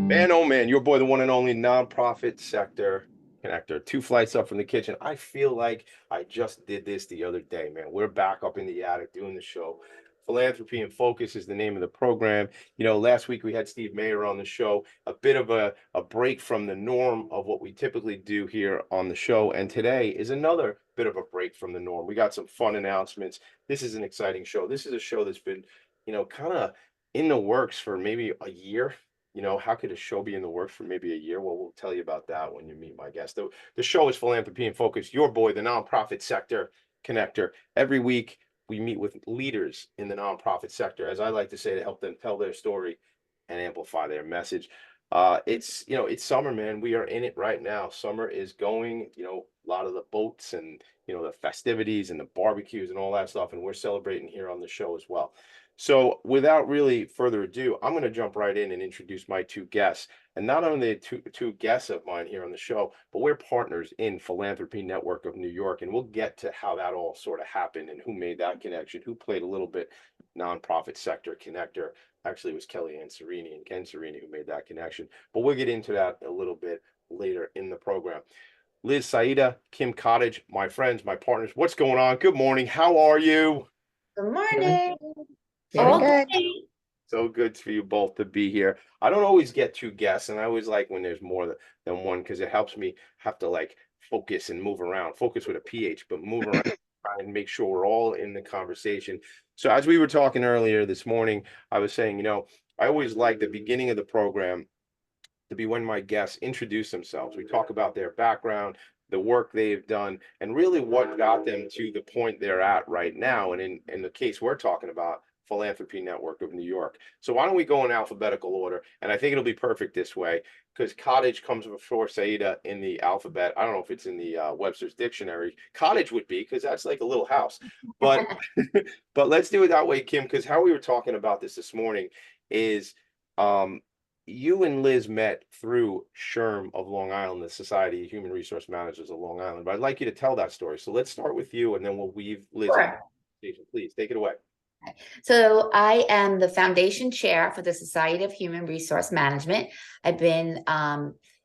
Man, oh man, your boy, the one and only nonprofit sector connector. Two flights up from the kitchen. I feel like I just did this the other day, man. We're back up in the attic doing the show. Philanthropy and Focus is the name of the program. Last week we had Steve Mayer on the show, a bit of a break from the norm of what we typically do here on the show. And today is another bit of a break from the norm. We got some fun announcements. This is an exciting show. This is a show that's been, kind of in the works for maybe a year. How could a show be in the works for maybe a year? Well, we'll tell you about that when you meet my guest. The show is Philanthropy and Focus, your boy, the nonprofit sector connector. Every week, we meet with leaders in the nonprofit sector, as I like to say, to help them tell their story and amplify their message. It's summer, man. We are in it right now. Summer is going, a lot of the boats and, the festivities and the barbecues and all that stuff. And we're celebrating here on the show as well. So without really further ado, I'm going to jump right in and introduce my two guests. And not only two guests of mine here on the show, but we're partners in Philanthropy Network of New York. And we'll get to how that all sort of happened and who made that connection, who played a little bit nonprofit sector connector. Actually, it was Kelly Ann Serini and Ken Serini who made that connection. But we'll get into that a little bit later in the program. Liz Saida, Kim Cottage, my friends, my partners. What's going on? Good morning. How are you? Good morning. Doing good. So good for you both to be here. I don't always get two guests, and I always like when there's more than one because it helps me have to like focus and move around. Focus with a PH, but move around try and make sure we're all in the conversation. So as we were talking earlier this morning, I was saying, I always like the beginning of the program to be when my guests introduce themselves. We talk about their background, the work they've done, and really what got them to the point they're at right now. And in the case we're talking about, Philanthropy Network of New York. So why don't we go in alphabetical order? And I think it'll be perfect this way because Cottage comes before Saida in the alphabet. I don't know if it's in the Webster's dictionary. Cottage would be because that's like a little house. But but let's do it that way, Kim, because how we were talking about this morning is you and Liz met through SHRM of Long Island, the Society of Human Resource Managers of Long Island. But I'd like you to tell that story. So let's start with you, and then we'll weave Liz into the Sure. conversation. Please take it away. So I am the foundation chair for the Society of Human Resource Management. I've been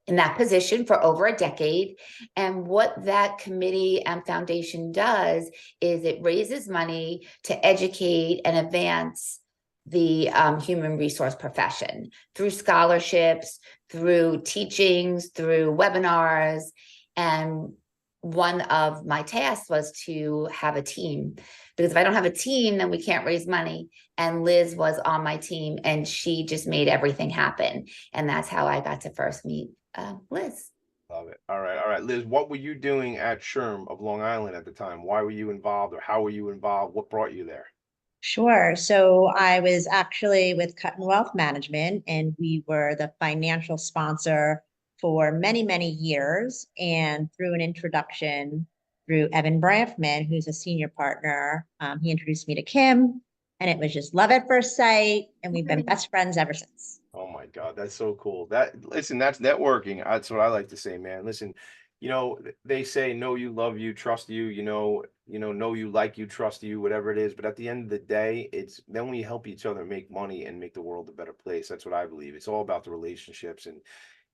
in that position for over a decade. And what that committee and foundation does is it raises money to educate and advance the human resource profession through scholarships, through teachings, through webinars. And one of my tasks was to have a team, because if I don't have a team, then we can't raise money. And Liz was on my team and she just made everything happen. And that's how I got to first meet Liz. Love it. All right. All right. Liz, what were you doing at SHRM of Long Island at the time? Why were you involved or how were you involved? What brought you there? Sure. So I was actually with Cut and Wealth Management, and we were the financial sponsor for many, many years. And through an introduction through Evan Branfman, who's a senior partner, he introduced me to Kim, and it was just love at first sight. And we've been best friends ever since. Oh my God, that's so cool. Listen, that's networking. That's what I like to say, man. Listen, they say know you, love you, trust you, know you, like you, trust you, whatever it is. But at the end of the day, it's then we help each other make money and make the world a better place. That's what I believe. It's all about the relationships. And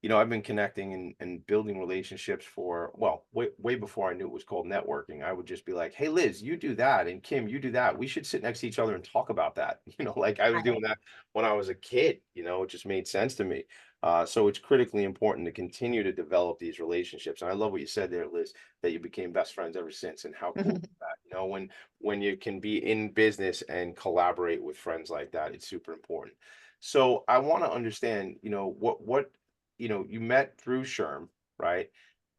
I've been connecting and building relationships for, well, way before I knew it was called networking. I would just be like, hey, Liz, you do that. And Kim, you do that. We should sit next to each other and talk about that. Like I was doing that when I was a kid, it just made sense to me. So it's critically important to continue to develop these relationships. And I love what you said there, Liz, that you became best friends ever since. And how cool is that? When you can be in business and collaborate with friends like that, it's super important. So I want to understand, what you met through SHRM, right?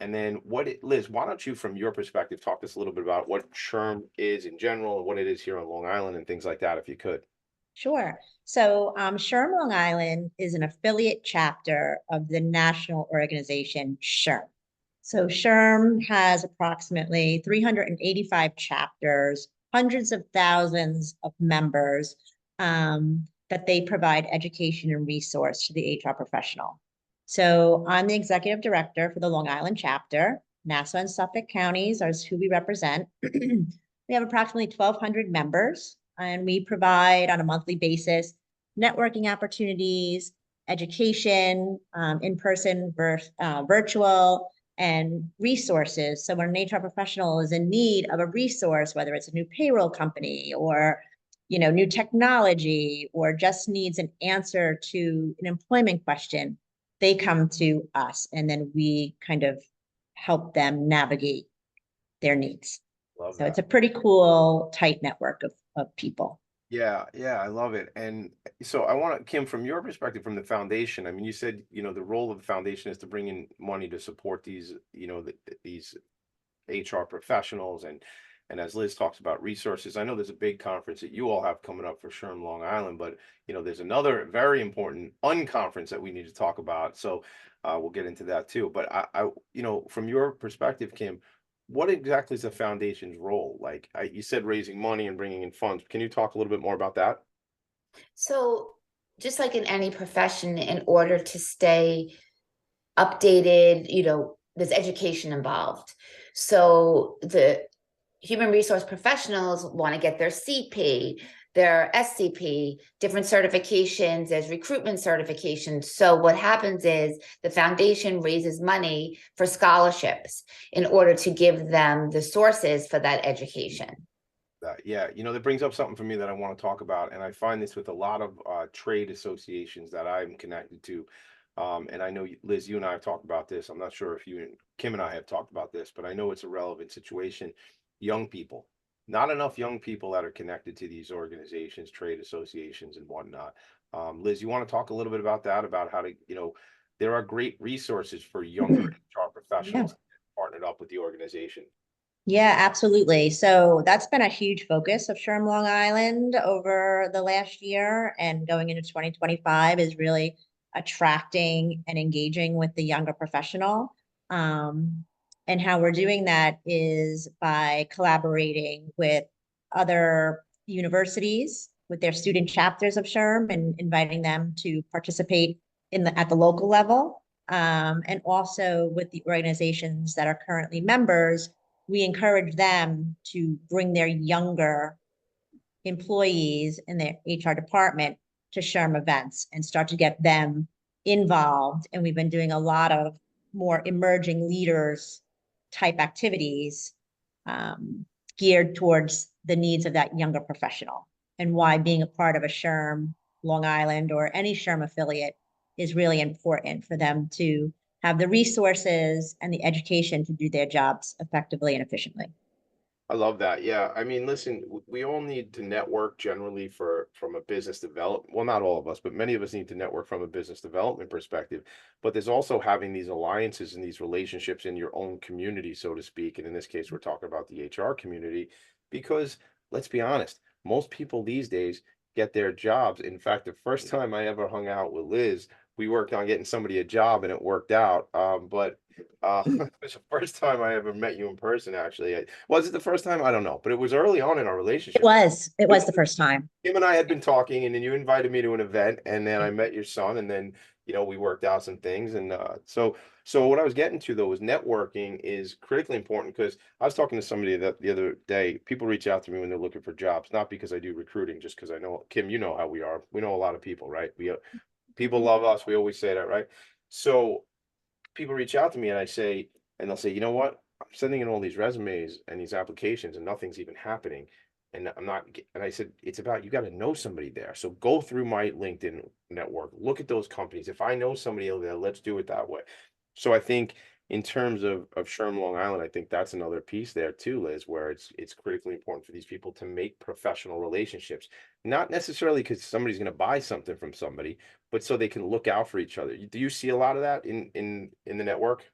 And then Liz, why don't you, from your perspective, talk to us a little bit about what SHRM is in general and what it is here on Long Island and things like that, if you could. Sure. So SHRM Long Island is an affiliate chapter of the national organization SHRM. So SHRM has approximately 385 chapters, hundreds of thousands of members that they provide education and resource to the HR professional. So I'm the executive director for the Long Island chapter. Nassau and Suffolk counties are who we represent. We have approximately 1,200 members, and we provide on a monthly basis networking opportunities, education, in person versus virtual, and resources. So when an HR professional is in need of a resource, whether it's a new payroll company or new technology, or just needs an answer to an employment question, they come to us, and then we kind of help them navigate their needs. Love So that. it's a pretty cool, tight network of people. Yeah, yeah, I love it. And so I want to, Kim, from your perspective, from the foundation, I mean, you said, the role of the foundation is to bring in money to support these, these HR professionals and as Liz talks about resources. I know there's a big conference that you all have coming up for SHRM Long Island, but there's another very important unconference that we need to talk about. So we'll get into that too. But from your perspective, Kim, what exactly is the foundation's role? Like you said, raising money and bringing in funds. Can you talk a little bit more about that? So just like in any profession, in order to stay updated, there's education involved. So the human resource professionals want to get their CP, their SCP, different certifications, there's recruitment certifications. So what happens is the foundation raises money for scholarships in order to give them the sources for that education. Yeah, that brings up something for me that I want to talk about, and I find this with a lot of trade associations that I'm connected to. And I know, Liz, you and I have talked about this. I'm not sure if you and Kim and I have talked about this, but I know it's a relevant situation. Young people, not enough young people that are connected to these organizations, trade associations, and whatnot. Liz, you want to talk a little bit about that, about how to, there are great resources for younger HR professionals partnered up with the organization. Yeah, absolutely. So that's been a huge focus of SHRM Long Island over the last year, and going into 2025 is really attracting and engaging with the younger professional. And how we're doing that is by collaborating with other universities, with their student chapters of SHRM, and inviting them to participate at the local level. And also with the organizations that are currently members, we encourage them to bring their younger employees in their HR department to SHRM events and start to get them involved. And we've been doing a lot of more emerging leaders type activities, geared towards the needs of that younger professional, and why being a part of a SHRM Long Island or any SHRM affiliate is really important for them to have the resources and the education to do their jobs effectively and efficiently. I love that. Yeah. I mean, listen, we all need to network generally from a business development. Well, not all of us, but many of us need to network from a business development perspective. But there's also having these alliances and these relationships in your own community, so to speak. And in this case, we're talking about the HR community, because let's be honest, most people these days get their jobs. In fact, the first time I ever hung out with Liz, we worked on getting somebody a job and it worked out. But it was the first time I ever met you in person, actually. Was it the first time? I don't know, but it was early on in our It relationship. was, it was the first time. Kim and I had been talking, and then you invited me to an event, and then I met your son, and then we worked out some things, and so what I was getting to though was networking is critically important, because I was talking to somebody that the other day. People reach out to me when they're looking for jobs, not because I do recruiting, just because I know, Kim, you know how we are. We know a lot of people, right? People love us. We always say that, right? So people reach out to me, and they'll say, you know what? I'm sending in all these resumes and these applications, and nothing's even happening. And and I said, it's about, you got to know somebody there. So go through my LinkedIn network, look at those companies. If I know somebody over there, let's do it that way. So I think in terms of SHRM Long Island, I think that's another piece there too, Liz, where it's critically important for these people to make professional relationships, not necessarily because somebody's going to buy something from somebody, but so they can look out for each other. Do you see a lot of that in the network?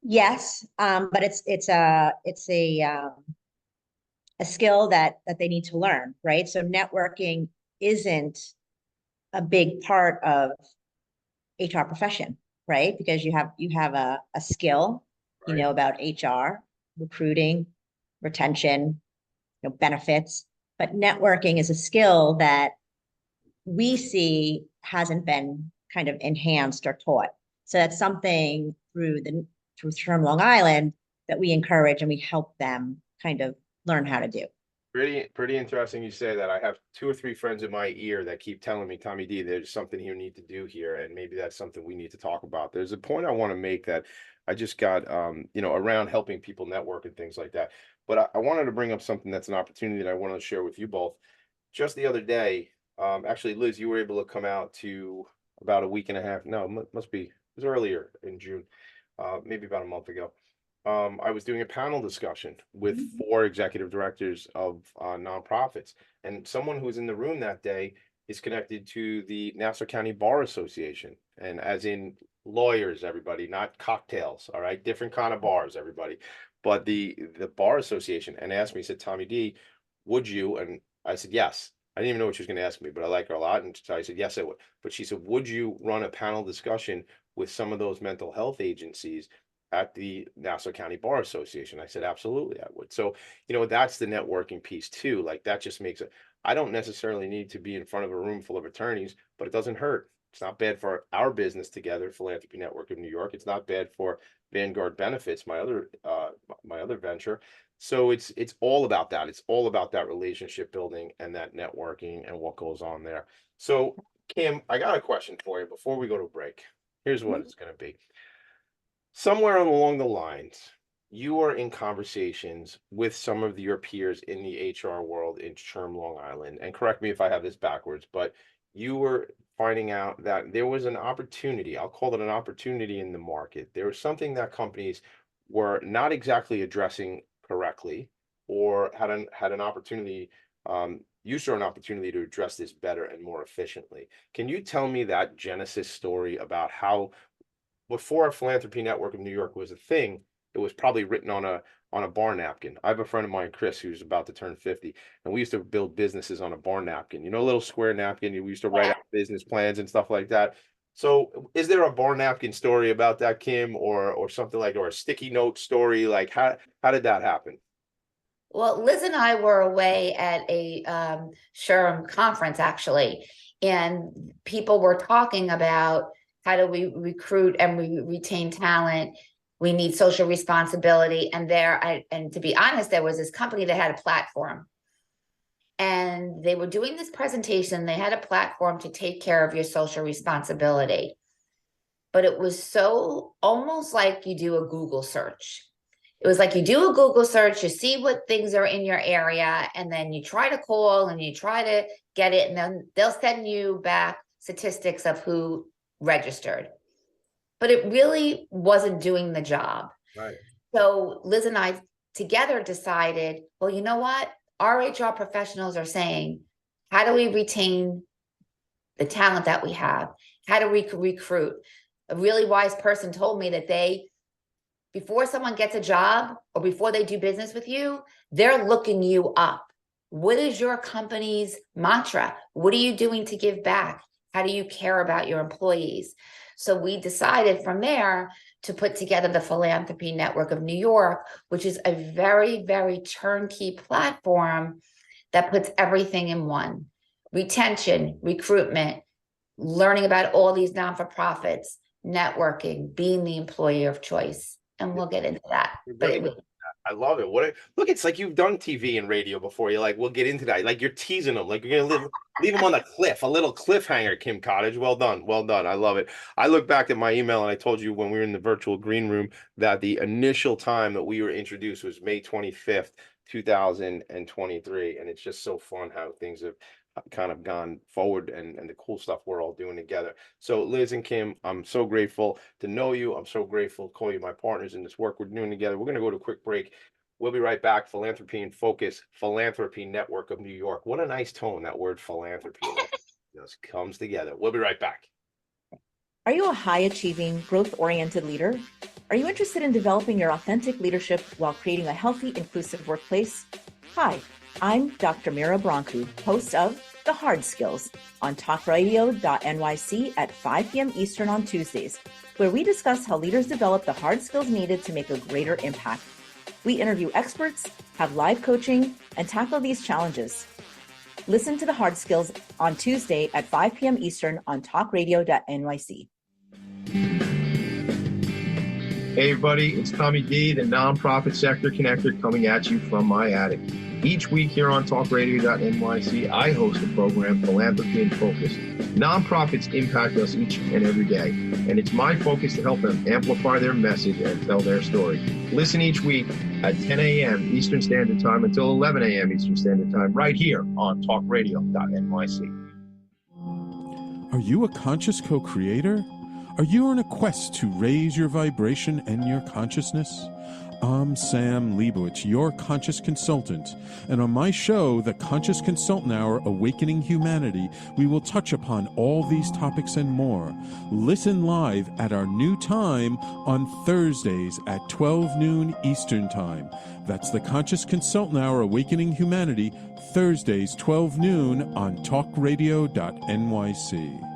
Yes, but it's a skill that they need to learn, right? So networking isn't a big part of HR profession, right? Because you have a skill, Right. about HR, recruiting, retention, benefits, but networking is a skill that we see hasn't been kind of enhanced or taught. So that's something through SHRM Long Island that we encourage, and we help them kind of learn how to do. Pretty interesting you say that. I have 2 or 3 friends in my ear that keep telling me, Tommy D, there's something you need to do here, and maybe that's something we need to talk about. There's a point I want to make that I just got, around helping people network and things like that. But I wanted to bring up something that's an opportunity that I wanted to share with you both. Just the other day, actually, Liz, you were able to come out to about a week and a half. No, must be, it was earlier in June, maybe about a month ago. I was doing a panel discussion with 4 executive directors of nonprofits, and someone who was in the room that day is connected to the Nassau County Bar Association, and as in lawyers, everybody, not cocktails, all right, different kind of bars, everybody, but the Bar Association, and asked me, he said, Tommy D, would you? And I said, yes. I didn't even know what she was going to ask me, but I like her a lot, and so I said, yes, I would. But she said, would you run a panel discussion with some of those mental health agencies at the Nassau County Bar Association? I said, absolutely, I would. So, that's the networking piece too. Like that just makes it, I don't necessarily need to be in front of a room full of attorneys, but it doesn't hurt. It's not bad for our business together, Philanthropy Network of New York. It's not bad for Vanguard Benefits, my other venture. So it's all about that. It's all about that relationship building and that networking and what goes on there. So Kim, I got a question for you before we go to break. Here's what it's going to be. Somewhere along the lines, you are in conversations with some of your peers in the HR world in SHRM Long Island, and correct me if I have this backwards, but you were finding out that there was an opportunity, I'll call it an opportunity in the market. There was something that companies were not exactly addressing correctly, or had an opportunity, you saw an opportunity to address this better and more efficiently. Can you tell me that genesis story about how before Philanthropy Network of New York was a thing, it was probably written on a bar napkin. I have a friend of mine, Chris, who's about to turn 50, and we used to build businesses on a bar napkin. A little square napkin. We used to write out business plans and stuff like that. So, is there a bar napkin story about that, Kim, or something like, or a sticky note story? Like, how did that happen? Well, Liz and I were away at a SHRM conference actually, and people were talking about how do we recruit and we retain talent. We need social responsibility. And and to be honest, there was this company that had a platform, and they were doing this presentation. They had a platform to take care of your social responsibility, but it was so almost like you do a Google search. It was like you do a Google search, you see what things are in your area, and then you try to call and you try to get it, and then they'll send you back statistics of who registered. But it really wasn't doing the job. Right. So Liz and I together decided, well, you know what? Our HR professionals are saying, how do we retain the talent that we have? How do we recruit? A really wise person told me that before someone gets a job or before they do business with you, they're looking you up. What is your company's mantra? What are you doing to give back? How do you care about your employees? So we decided from there to put together the Philanthropy Network of New York, which is a very, very turnkey platform that puts everything in one: retention, recruitment, learning about all these non-for-profits, networking, being the employer of choice. And we'll get into that. But I love it. Look, it's like you've done TV and radio before. You're like, we'll get into that. Like you're teasing them, like you're gonna leave them on the cliff, a little cliffhanger, Kim Cottage. Well done. Well done. I love it. I look back at my email and I told you when we were in the virtual green room that the initial time that we were introduced was May 25th, 2023. And it's just so fun how things have kind of gone forward and the cool stuff we're all doing together. So Liz and Kim, I'm so grateful to know you. I'm so grateful to call you my partners in this work we're doing together. We're going to go to a quick break. We'll be right back. Philanthropy and Focus, Philanthropy Network of New York. What a nice tone, that word philanthropy just comes together. We'll be right back. Are you a high-achieving, growth-oriented leader? Are you interested in developing your authentic leadership while creating a healthy, inclusive workplace? Hi, I'm Dr. Mira Broncu, host of The Hard Skills on talkradio.nyc at 5 p.m. Eastern on Tuesdays, where we discuss how leaders develop the hard skills needed to make a greater impact. We interview experts, have live coaching, and tackle these challenges. Listen to The Hard Skills on Tuesday at 5 p.m. Eastern on talkradio.nyc. Hey everybody, it's Tommy D, the nonprofit sector connector, coming at you from my attic. Each week here on talkradio.nyc, I host the program Philanthropy and Focus. Nonprofits impact us each and every day, and it's my focus to help them amplify their message and tell their story. Listen each week at 10 a.m. Eastern Standard Time until 11 a.m. Eastern Standard Time right here on talkradio.nyc. Are you a conscious co-creator? Are you on a quest to raise your vibration and your consciousness? I'm Sam Leibowitz, your conscious consultant, and on my show, The Conscious Consultant Hour, Awakening Humanity, we will touch upon all these topics and more. Listen live at our new time on Thursdays at 12 noon Eastern Time. That's The Conscious Consultant Hour, Awakening Humanity, Thursdays 12 noon on talkradio.nyc.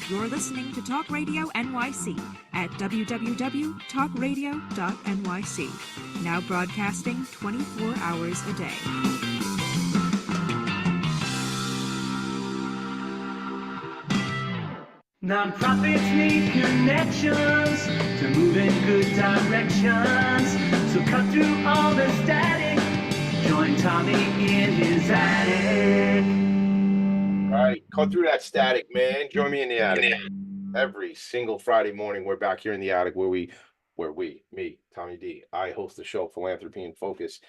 You're listening to Talk Radio NYC at www.talkradio.nyc. Now broadcasting 24 hours a day. Nonprofits need connections to move in good directions. So cut through all the static. Join Tommy in his attic. All right, cut through that static, man. Join me in the attic. Every single Friday morning, we're back here in the attic where me, Tommy D, I host the show Philanthropy and Focus.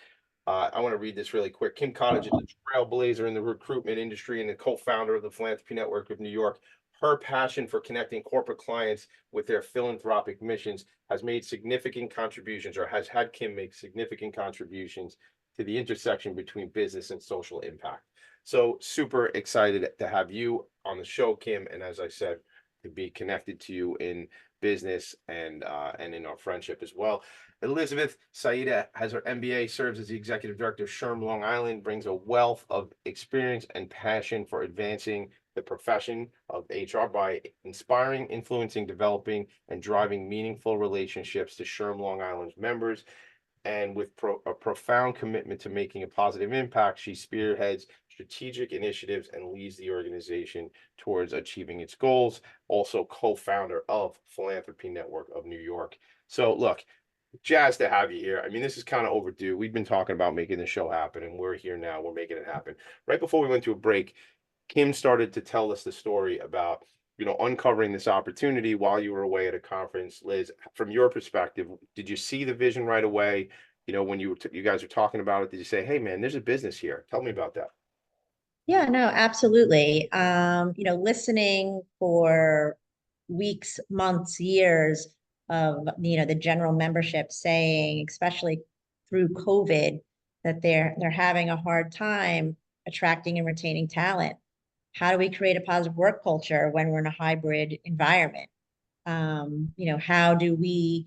I want to read this really quick. Kim Cottage is a trailblazer in the recruitment industry and the co-founder of the Philanthropy Network of New York. Her passion for connecting corporate clients with their philanthropic missions has made significant contributions, or has had Kim make significant contributions to the intersection between business and social impact. So super excited to have you on the show, Kim. And as I said, to be connected to you in business and in our friendship as well. Elizabeth Saida has her MBA, serves as the executive director of SHRM Long Island, brings a wealth of experience and passion for advancing the profession of HR by inspiring, influencing, developing, and driving meaningful relationships to SHRM Long Island's members. And with a profound commitment to making a positive impact, she spearheads strategic initiatives and leads the organization towards achieving its goals. Also co-founder of Philanthropy Network of New York. So look, jazzed to have you here. I mean, this is kind of overdue. We've been talking about making the show happen, and we're here now. We're making it happen. Right before we went to a break, Kim started to tell us the story about, uncovering this opportunity while you were away at a conference. Liz, from your perspective, did you see the vision right away? When you guys were talking about it, did you say, hey man, there's a business here? Tell me about that. Yeah, no, absolutely. Listening for weeks, months, years of, the general membership saying, especially through COVID, that they're having a hard time attracting and retaining talent. How do we create a positive work culture when we're in a hybrid environment? How do we,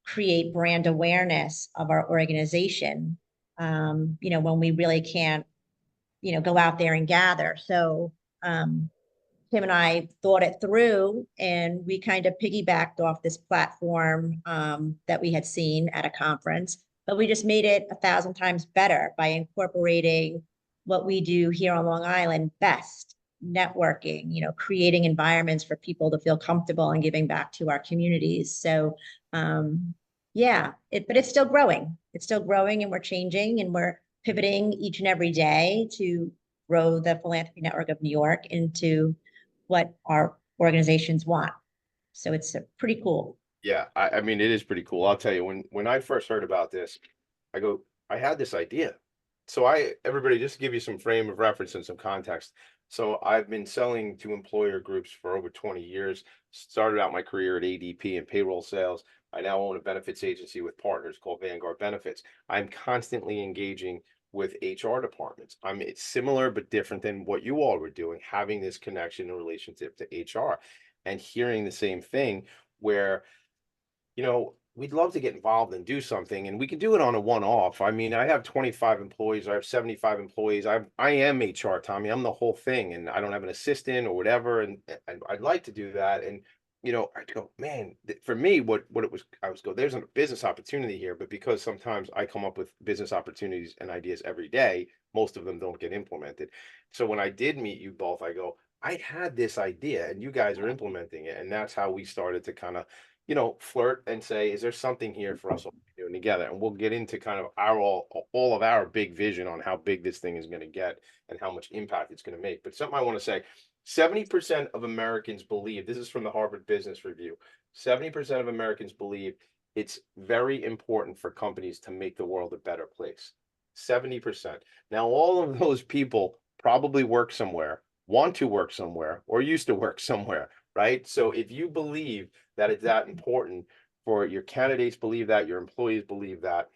create brand awareness of our organization, when we really can't, go out there and gather. So Tim and I thought it through, and we kind of piggybacked off this platform that we had seen at a conference, but we just made it 1,000 times better by incorporating what we do here on Long Island best: networking, creating environments for people to feel comfortable and giving back to our communities. So but it's still growing. It's still growing, and we're changing, and we're pivoting each and every day to grow the Philanthropy Network of New York into what our organizations want. So it's pretty cool. Yeah, I mean, it is pretty cool. I'll tell you, when I first heard about this, I had this idea. So everybody, just to give you some frame of reference and some context. So I've been selling to employer groups for over 20 years. Started out my career at ADP in payroll sales. I now own a benefits agency with partners called Vanguard Benefits. I'm constantly engaging with HR departments. It's similar but different than what you all were doing, having this connection and relationship to HR, and hearing the same thing where, we'd love to get involved and do something, and we can do it on a one-off. I mean, I have 25 employees, I have 75 employees. I am HR, Tommy. I'm the whole thing, and I don't have an assistant or whatever. And I'd like to do that. And I'd go, man, for me, what it was, there's a business opportunity here, but because sometimes I come up with business opportunities and ideas every day, most of them don't get implemented. So when I did meet you both, I go, I had this idea and you guys are implementing it. And that's how we started to kind of, flirt and say, is there something here for us all to be doing together? And we'll get into kind of all of our big vision on how big this thing is going to get and how much impact it's going to make. But something I want to say, 70% of Americans believe, this is from the Harvard Business Review, 70% of Americans believe it's very important for companies to make the world a better place. 70%. Now, all of those people probably work somewhere, want to work somewhere, or used to work somewhere, right? So if you believe that it's that important, for your candidates believe that, your employees believe that,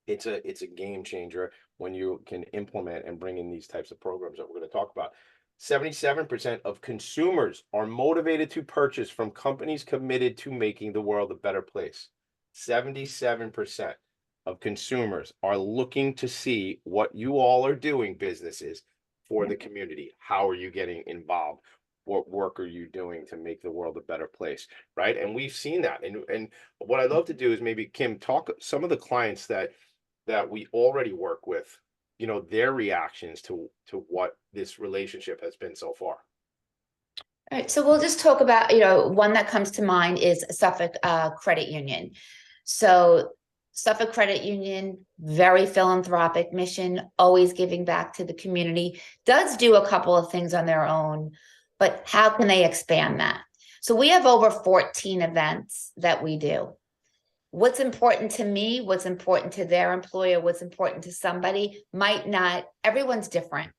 it's a game changer when you can implement and bring in these types of programs that we're going to talk about. 77% of consumers are motivated to purchase from companies committed to making the world a better place. 77% of consumers are looking to see what you all are doing, businesses, for the community. How are you getting involved? What work are you doing to make the world a better place, right? And we've seen that. And what I'd love to do is maybe, Kim, talk some of the clients that we already work with, their reactions to what this relationship has been so far. All right, so we'll just talk about, one that comes to mind is Suffolk Credit Union. So Suffolk Credit Union, very philanthropic mission, always giving back to the community, does do a couple of things on their own, but how can they expand that? So we have over 14 events that we do. What's important to me, what's important to their employer, what's important to somebody might not, everyone's different.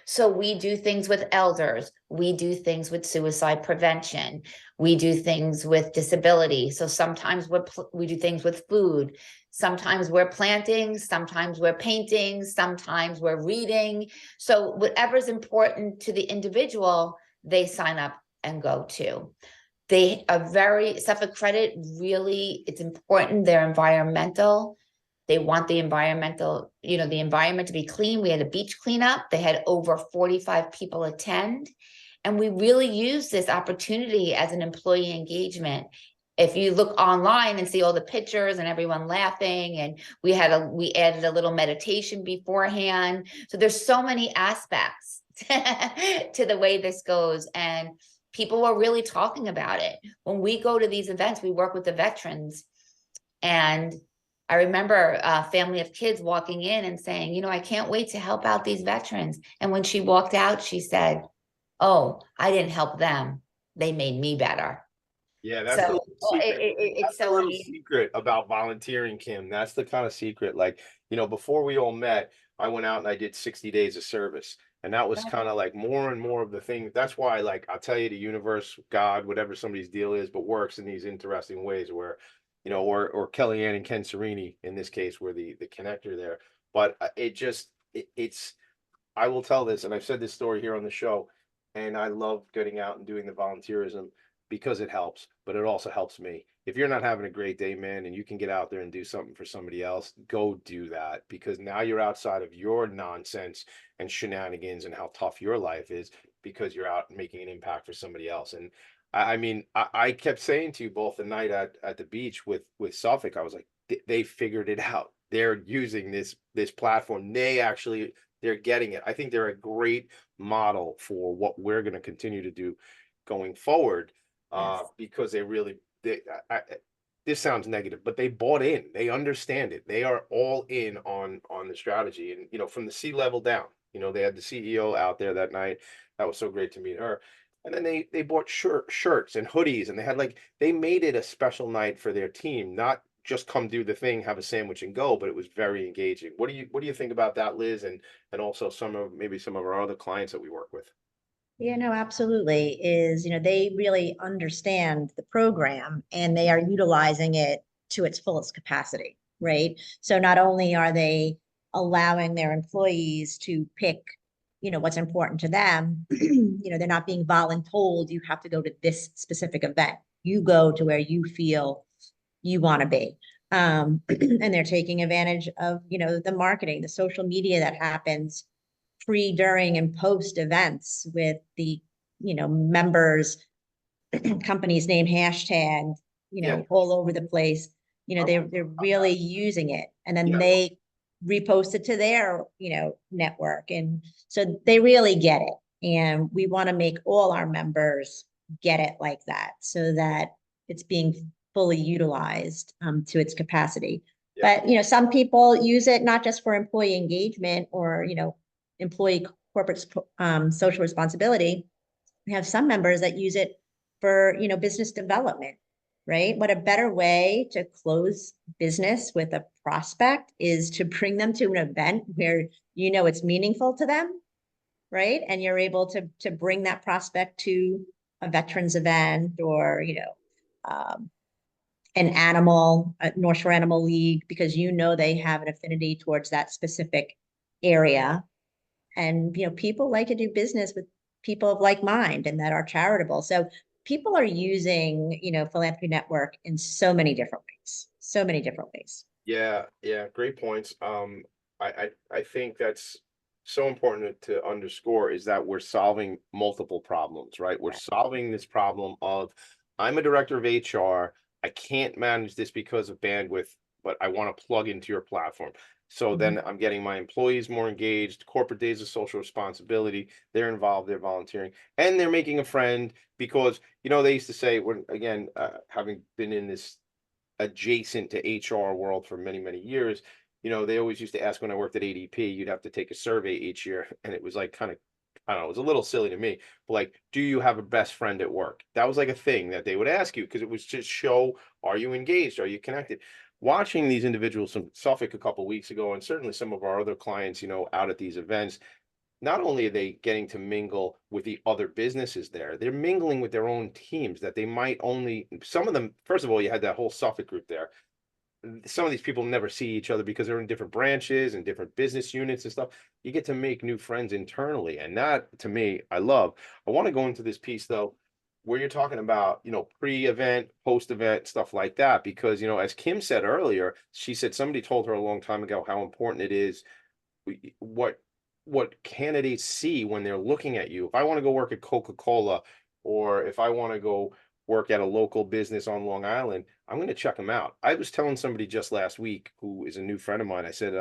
So we do things with elders, we do things with suicide prevention, we do things with disability. So sometimes we do things with food, sometimes we're planting, sometimes we're painting, sometimes we're reading. So whatever's important to the individual, they sign up and go to. They are Suffolk Credit, really, it's important. They're environmental. They want the environmental, the environment to be clean. We had a beach cleanup. They had over 45 people attend. And we really use this opportunity as an employee engagement. If you look online and see all the pictures and everyone laughing, and we added a little meditation beforehand. So there's so many aspects to the way this goes. And people are really talking about it. When we go to these events, we work with the veterans. And I remember a family of kids walking in and saying, I can't wait to help out these veterans. And when she walked out, she said, oh, I didn't help them. They made me better. Yeah, that's so the secret. it's so a little amazing. secret about volunteering, Kim. That's the kind of secret. Like, before we all met, I went out and I did 60 days of service. And that was kind of like more and more of the thing. That's why, like, I'll tell you, the universe, God, whatever somebody's deal is, but works in these interesting ways where, or Kellyanne and Ken Serini, in this case, were the connector there. But it's, I will tell this, and I've said this story here on the show, and I love getting out and doing the volunteerism because it helps, but it also helps me. If you're not having a great day, man, and you can get out there and do something for somebody else, go do that, because now you're outside of your nonsense and shenanigans and how tough your life is, because you're out making an impact for somebody else. And I kept saying to you both the night at the beach with Suffolk, I was like, they figured it out. They're using this platform. They're getting it. I think they're a great model for what we're going to continue to do going forward. Yes. Because this sounds negative, but they bought in. They understand it. They are all in on the strategy. And from the C-level down, they had the CEO out there that night. That was so great to meet her. And then they bought shirts and hoodies, and they made it a special night for their team, not just come do the thing, have a sandwich and go, but it was very engaging. What do you think about that, Liz? And also some of our other clients that we work with? Yeah, no, absolutely. They really understand the program and they are utilizing it to its fullest capacity, right? So not only are they allowing their employees to pick, what's important to them, they're not being voluntold, you have to go to this specific event. You go to where you feel you want to be. And they're taking advantage of, the marketing, the social media that happens pre, during, and post events with the, members, companies name hashtag, all over the place. They're really using it, and then they repost it to their, network. And so they really get it. And we want to make all our members get it like that, so that it's being fully utilized to its capacity. Yeah. But, some people use it not just for employee engagement or, employee corporate social responsibility. We have some members that use it for, business development, right? What a better way to close business with a prospect is to bring them to an event where it's meaningful to them, right? And you're able to bring that prospect to a veterans event or, um, a North Shore Animal League, because they have an affinity towards that specific area. And, people like to do business with people of like mind and that are charitable. So people are using, Philanthropy Network in so many different ways, so many different ways. Yeah, great points. I think that's so important to underscore is that we're solving multiple problems, right? We're solving this problem of I'm a director of HR. I can't manage this because of bandwidth, but I want to plug into your platform. So then I'm getting my employees more engaged, corporate days of social responsibility. They're involved, they're volunteering, and they're making a friend because, they used to say when, again, having been in this adjacent to HR world for many, many years, they always used to ask when I worked at ADP, you'd have to take a survey each year. And it was like kind of, I don't know, it was a little silly to me, but like, do you have a best friend at work? That was like a thing that they would ask you because it was just show, are you engaged? Are you connected? Watching these individuals from Suffolk a couple of weeks ago, and certainly some of our other clients, out at these events, not only are they getting to mingle with the other businesses there, they're mingling with their own teams that they might only, some of them, first of all, you had that whole Suffolk group there. Some of these people never see each other because they're in different branches and different business units and stuff. You get to make new friends internally. And that, to me, I love. I want to go into this piece, though, where you're talking about, pre-event, post-event, stuff like that. Because, as Kim said earlier, she said somebody told her a long time ago how important it is what candidates see when they're looking at you. If I want to go work at Coca-Cola, or if I want to go work at a local business on Long Island, I'm going to check them out. I was telling somebody just last week who is a new friend of mine, I said,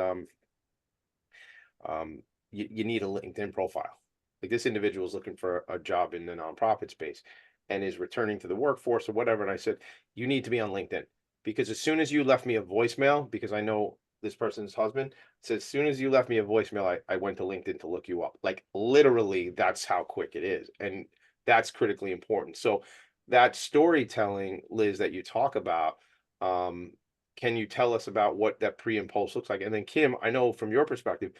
you need a LinkedIn profile. Like, this individual is looking for a job in the nonprofit space and is returning to the workforce or whatever. And I said, you need to be on LinkedIn, because as soon as you left me a voicemail, because I know this person's husband, so as soon as you left me a voicemail, I went to LinkedIn to look you up. Like, literally, that's how quick it is. And that's critically important. So that storytelling, Liz, that you talk about, can you tell us about what that pre and post looks like? And then Kim, I know from your perspective,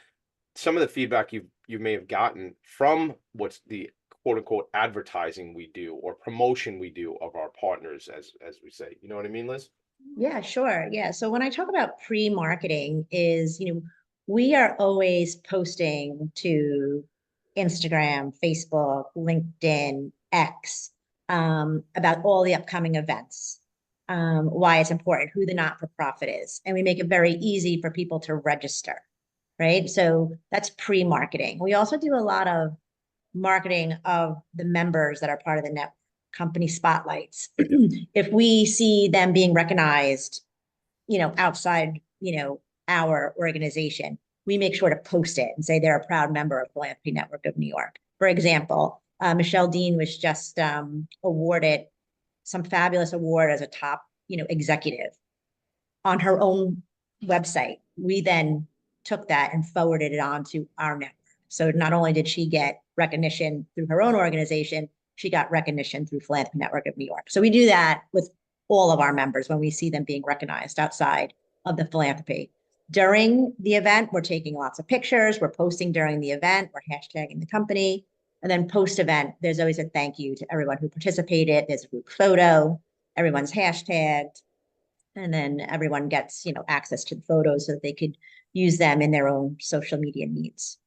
some of the feedback you may have gotten from what's the quote unquote advertising we do or promotion we do of our partners, as we say. You know what I mean, Liz? Yeah, sure. Yeah. So when I talk about pre-marketing is, we are always posting to Instagram, Facebook, LinkedIn, X, about all the upcoming events, why it's important, who the not-for-profit is. And we make it very easy for people to register, right? So that's pre-marketing. We also do a lot of marketing of the members that are part of the network, company spotlights. If we see them being recognized, outside, our organization, we make sure to post it and say they're a proud member of Philanthropy Network of New York. For example, Michelle Dean was just awarded some fabulous award as a top, executive on her own website. We then took that and forwarded it on to our network. So not only did she get recognition through her own organization, she got recognition through Philanthropy Network of New York. So we do that with all of our members when we see them being recognized outside of the philanthropy. During the event, we're taking lots of pictures, we're posting during the event, we're hashtagging the company. And then post-event, there's always a thank you to everyone who participated. There's a group photo, everyone's hashtagged, and then everyone gets, access to the photos so that they could use them in their own social media needs.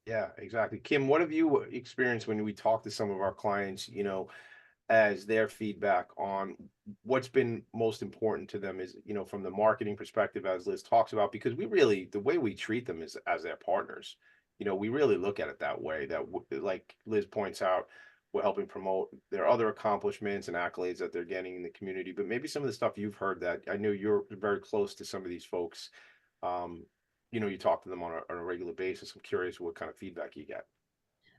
Yeah, exactly. Kim, what have you experienced when we talk to some of our clients, as their feedback on what's been most important to them is, from the marketing perspective, as Liz talks about, because the way we treat them is as their partners. We really look at it that way, that like Liz points out, we're helping promote their other accomplishments and accolades that they're getting in the community. But maybe some of the stuff you've heard, that I know you're very close to some of these folks, you talk to them on a regular basis. I'm curious what kind of feedback you get.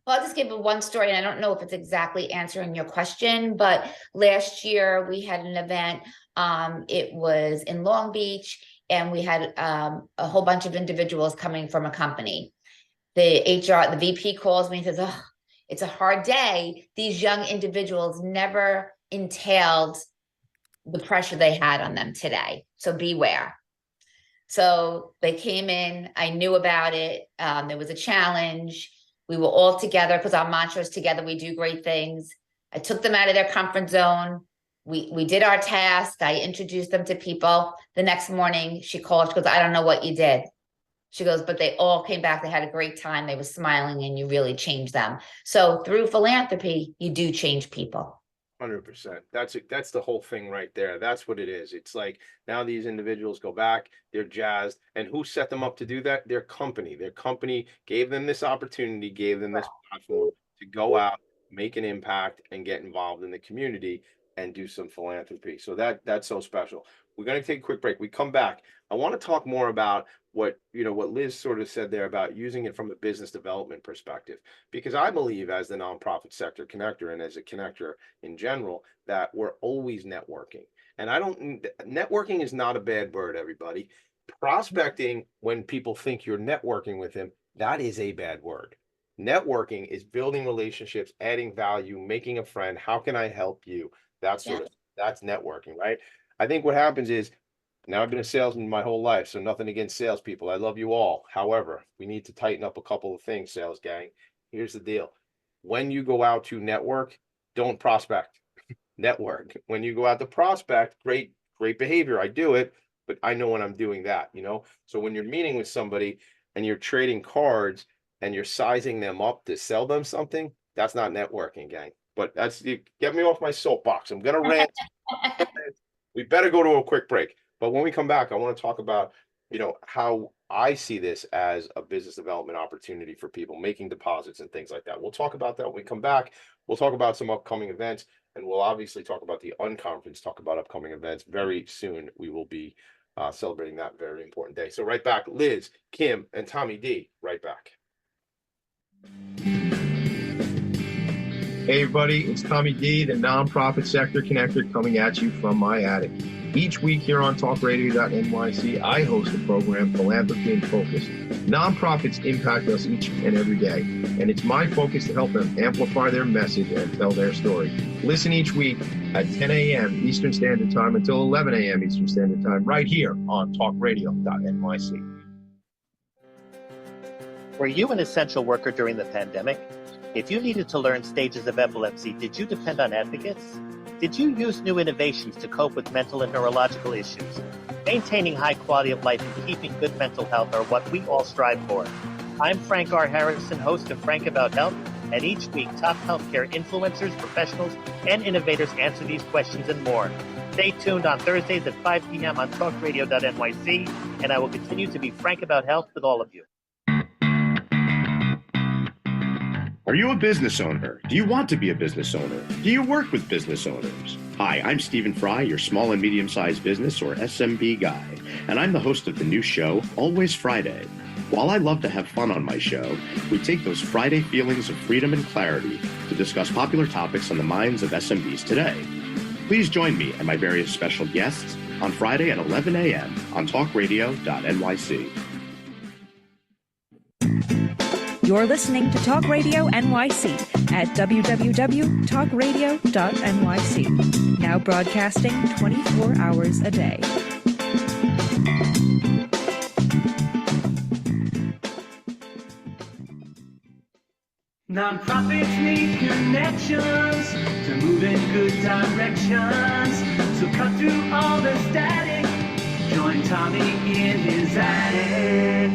Well, I'll just give one story, and I don't know if it's exactly answering your question, but last year we had an event. It was in Long Beach, and we had a whole bunch of individuals coming from a company. The HR, the VP calls me and says, "Oh, it's a hard day. These young individuals never entailed the pressure they had on them today. So beware." So they came in, I knew about it. There was a challenge. We were all together because our mantra is together we do great things. I took them out of their comfort zone. We did our task. I introduced them to people. The next morning she called, she goes, "I don't know what you did." She goes, "But they all came back. They had a great time. They were smiling and you really changed them." So through philanthropy, you do change people. 100%. That's the whole thing right there. That's what it is. It's like now these individuals go back, they're jazzed, and who set them up to do that? Their company. Their company gave them this opportunity, gave them this platform to go out, make an impact, and get involved in the community and do some philanthropy. So that's so special. We're going to take a quick break. We come back. I want to talk more about what Liz sort of said there about using it from a business development perspective, because I believe as the nonprofit sector connector and as a connector in general, that we're always networking. And networking is not a bad word, everybody. Prospecting, when people think you're networking with them, that is a bad word. Networking is building relationships, adding value, making a friend. How can I help you? That's networking, right? I think what happens is, now I've been a salesman my whole life, so nothing against salespeople. I love you all. However, we need to tighten up a couple of things, sales gang. Here's the deal. When you go out to network, don't prospect. Network. When you go out to prospect, great behavior. I do it, but I know when I'm doing that, So when you're meeting with somebody and you're trading cards and you're sizing them up to sell them something, that's not networking, gang. But get me off my soapbox. I'm gonna rant. We better go to a quick break. But when we come back, I want to talk about, how I see this as a business development opportunity for people making deposits and things like that. We'll talk about that when we come back. We'll talk about some upcoming events, and we'll obviously talk about the unconference, talk about upcoming events. Very soon, we will be celebrating that very important day. So right back, Liz, Kim, and Tommy D, right back. Hey everybody, it's Tommy D, the nonprofit sector connector, coming at you from my attic. Each week here on talkradio.nyc, I host the program Philanthropy and Phocus. Nonprofits impact us each and every day, and it's my focus to help them amplify their message and tell their story. Listen each week at 10 a.m. Eastern Standard Time until 11 a.m. Eastern Standard Time, right here on talkradio.nyc. Were you an essential worker during the pandemic? If you needed to learn stages of epilepsy, did you depend on advocates? Did you use new innovations to cope with mental and neurological issues? Maintaining high quality of life and keeping good mental health are what we all strive for. I'm Frank R. Harrison, host of Frank About Health, and each week top healthcare influencers, professionals, and innovators answer these questions and more. Stay tuned on Thursdays at 5 p.m. on talkradio.nyc, and I will continue to be frank about health with all of you. Are you a business owner? Do you want to be a business owner? Do you work with business owners? Hi, I'm Stephen Fry, your small and medium-sized business or SMB guy, and I'm the host of the new show, Always Friday. While I love to have fun on my show, we take those Friday feelings of freedom and clarity to discuss popular topics on the minds of SMBs today. Please join me and my various special guests on Friday at 11 a.m. on talkradio.nyc. You're listening to Talk Radio NYC at www.talkradio.nyc. Now broadcasting 24 hours a day. Nonprofits need connections to move in good directions. So cut through all the static. Join Tommy in his attic.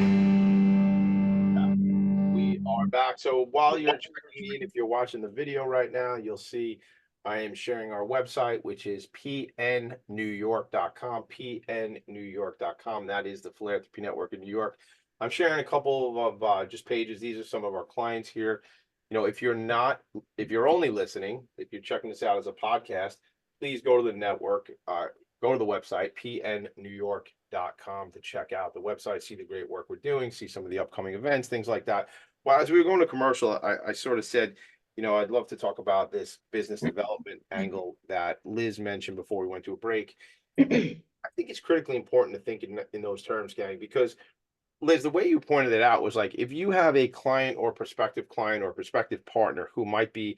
We are back. So while you're checking in, if you're watching the video right now, you'll see I am sharing our website, which is pnnewyork.com, pnnewyork.com. That is the Philanthropy Network in New York. I'm sharing a couple of just pages. These are some of our clients here. If you're only listening, if you're checking this out as a podcast, please go to the network, go to the website, pnnewyork.com, to check out the website, see the great work we're doing, see some of the upcoming events, things like that. Well, as we were going to commercial, I sort of said, I'd love to talk about this business development angle that Liz mentioned before we went to a break. I think it's critically important to think in those terms, gang, because Liz, the way you pointed it out was like if you have a client or prospective partner who might be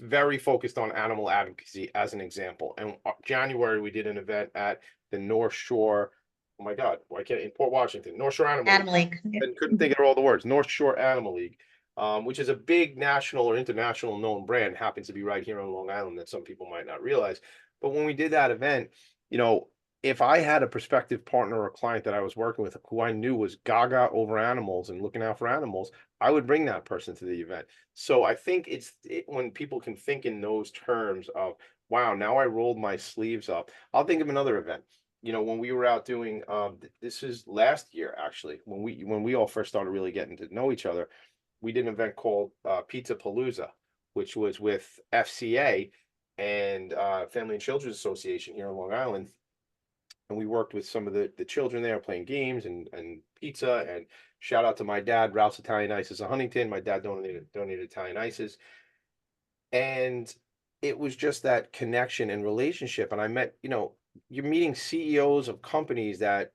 very focused on animal advocacy, as an example. And January we did an event at the North Shore. Oh my God, why can't in Port Washington, North Shore Animal League. Animal League. Yeah. And couldn't think of all the words. North Shore Animal League, which is a big national or international known brand, happens to be right here on Long Island that some people might not realize. But when we did that event, if I had a prospective partner or client that I was working with who I knew was gaga over animals and looking out for animals, I would bring that person to the event. So I think when people can think in those terms of, wow, now I rolled my sleeves up. I'll think of another event. When we were out doing, this is last year, actually, when we all first started really getting to know each other, we did an event called Pizza Palooza, which was with FCA and Family and Children's Association here in Long Island. And we worked with some of the children there playing games and pizza. And shout out to my dad, Ralph's Italian Ices of Huntington. My dad donated Italian Ices. And it was just that connection and relationship. And I met, you're meeting CEOs of companies that,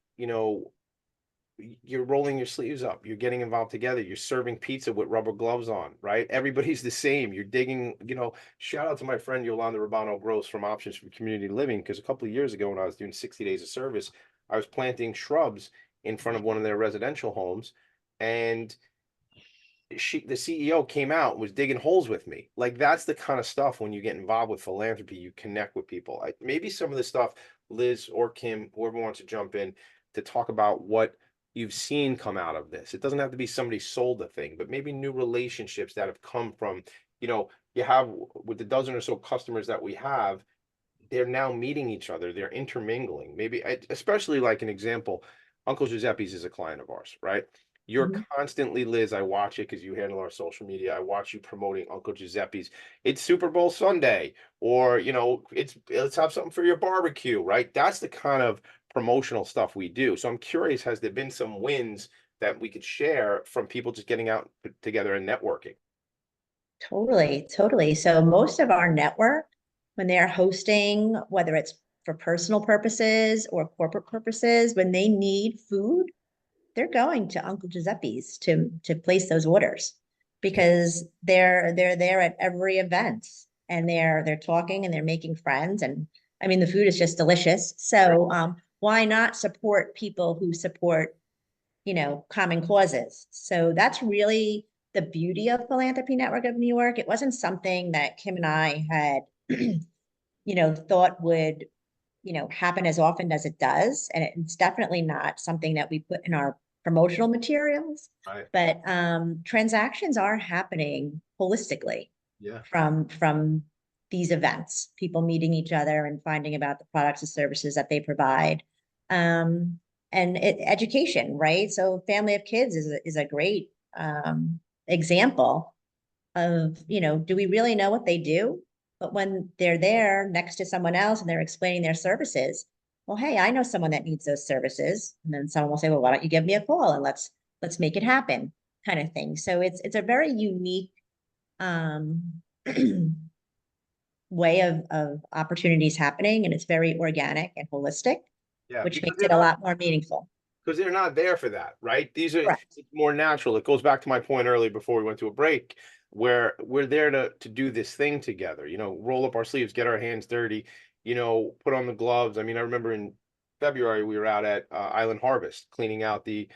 you're rolling your sleeves up, you're getting involved together, you're serving pizza with rubber gloves on, right? Everybody's the same. You're digging, shout out to my friend Yolanda Rabano Gross from Options for Community Living, because a couple of years ago when I was doing 60 days of service, I was planting shrubs in front of one of their residential homes, and the CEO came out and was digging holes with me. Like, that's the kind of stuff when you get involved with philanthropy, you connect with people. Maybe some of the stuff, Liz or Kim, whoever wants to jump in to talk about what you've seen come out of this. It doesn't have to be somebody sold a thing, but maybe new relationships that have come from, you have with the dozen or so customers that we have, they're now meeting each other, they're intermingling. Maybe, especially like an example, Uncle Giuseppe's is a client of ours, right? You're constantly, Liz, I watch it because you handle our social media. I watch you promoting Uncle Giuseppe's. It's Super Bowl Sunday, or, let's have something for your barbecue, right? That's the kind of promotional stuff we do. So I'm curious, has there been some wins that we could share from people just getting out together and networking? Totally. So most of our network, when they're hosting, whether it's for personal purposes or corporate purposes, when they need food, they're going to Uncle Giuseppe's to place those orders, because they're there at every event, and they're talking and they're making friends. And I mean, the food is just delicious. So why not support people who support, common causes? So that's really the beauty of Philanthropy Network of New York. It wasn't something that Kim and I had, thought would, happen as often as it does. And it's definitely not something that we put in our promotional materials, Right. But transactions are happening holistically. Yeah. From these events, people meeting each other and finding about the products and services that they provide. And education, right? So Family of Kids is a great example of, do we really know what they do? But when they're there next to someone else and they're explaining their services, well, hey, I know someone that needs those services. And then someone will say, well, why don't you give me a call and let's make it happen, kind of thing. So it's a very unique way of opportunities happening, and it's very organic and holistic, which makes it a lot more meaningful. Because they're not there for that, right? These are Correct. more natural. It goes back to my point earlier before we went to a break, where we're there to do this thing together, roll up our sleeves, get our hands dirty, put on the gloves. I mean, I remember in February, we were out at Island Harvest cleaning out the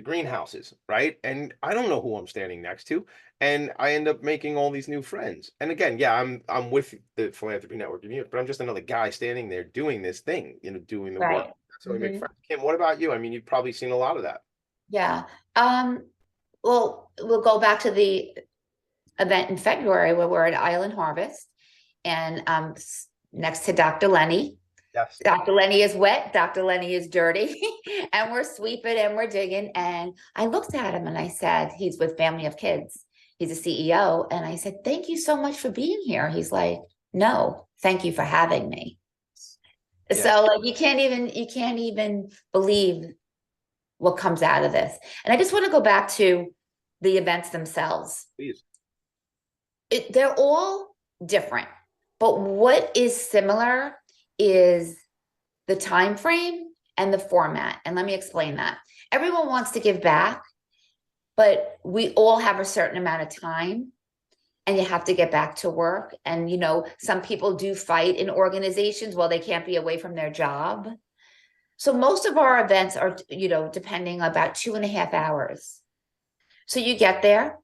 greenhouses, right? And I don't know who I'm standing next to, and I end up making all these new friends. And again, yeah, I'm with the Philanthropy Network, but I'm just another guy standing there doing this thing, doing the work. So we make friends. Kim, what about you? I mean, you've probably seen a lot of that. Yeah. Well, we'll go back to the event in February where we're at Island Harvest, and next to Dr. Lenny. Yes. Dr. Lenny is wet, Dr. Lenny is dirty, and we're sweeping and we're digging. And I looked at him and I said, he's with Family of Kids. He's a CEO. And I said, thank you so much for being here. He's like, no, thank you for having me. Yeah. So like, you can't even believe what comes out of this. And I just want to go back to the events themselves. Please. They're all different, but what is similar is the time frame and the format. And let me explain that. Everyone wants to give back, but we all have a certain amount of time and you have to get back to work. And, you know, some people do fight in organizations while they can't be away from their job. So most of our events are, you know, depending about 2.5 hours. So you get there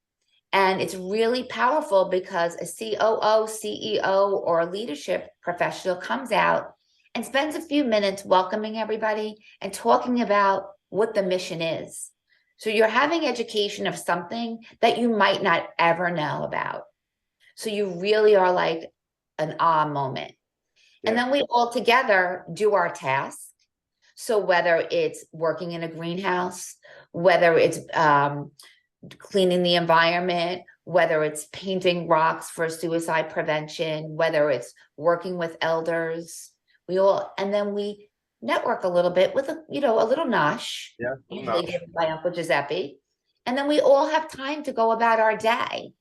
and it's really powerful because a COO, CEO, or a leadership professional comes out and spends a few minutes welcoming everybody and talking about what the mission is. So you're having education of something that you might not ever know about. So you really are like an ah moment. Yeah. And then we all together do our task. So whether it's working in a greenhouse, whether it's cleaning the environment, whether it's painting rocks for suicide prevention, whether it's working with elders, and then we network a little bit with a little nosh, usually given by Uncle Giuseppe. And then we all have time to go about our day.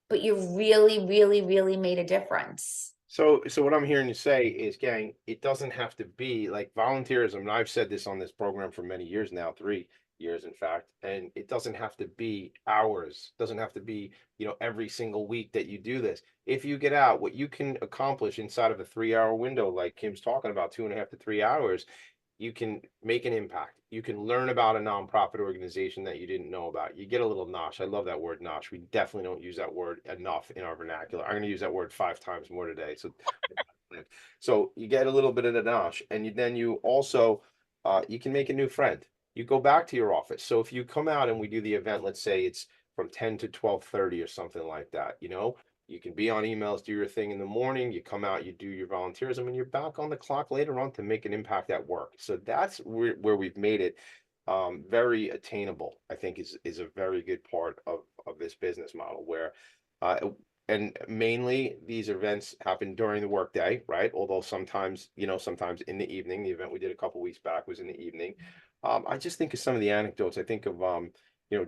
But you really, really, really made a difference. So what I'm hearing you say is, gang, it doesn't have to be like volunteerism. And I've said this on this program for many years now, 3 years, in fact, and it doesn't have to be hours, doesn't have to be, every single week that you do this. If you get out, what you can accomplish inside of a 3-hour window, like Kim's talking about, 2.5 to 3 hours, you can make an impact. You can learn about a nonprofit organization that you didn't know about. You get a little nosh. I love that word, nosh. We definitely don't use that word enough in our vernacular. I'm going to use that word 5 times more today. So you get a little bit of the nosh, and then you also you can make a new friend. You go back to your office. So if you come out and we do the event, let's say it's from 10 to 12:30 or something like that, you can be on emails, do your thing in the morning, you come out, you do your volunteerism, and you're back on the clock later on to make an impact at work. So that's where we've made it very attainable, I think is a very good part of this business model, where and mainly these events happen during the workday, right? Although sometimes in the evening. The event we did a couple weeks back was in the evening. I just think of some of the anecdotes. I think of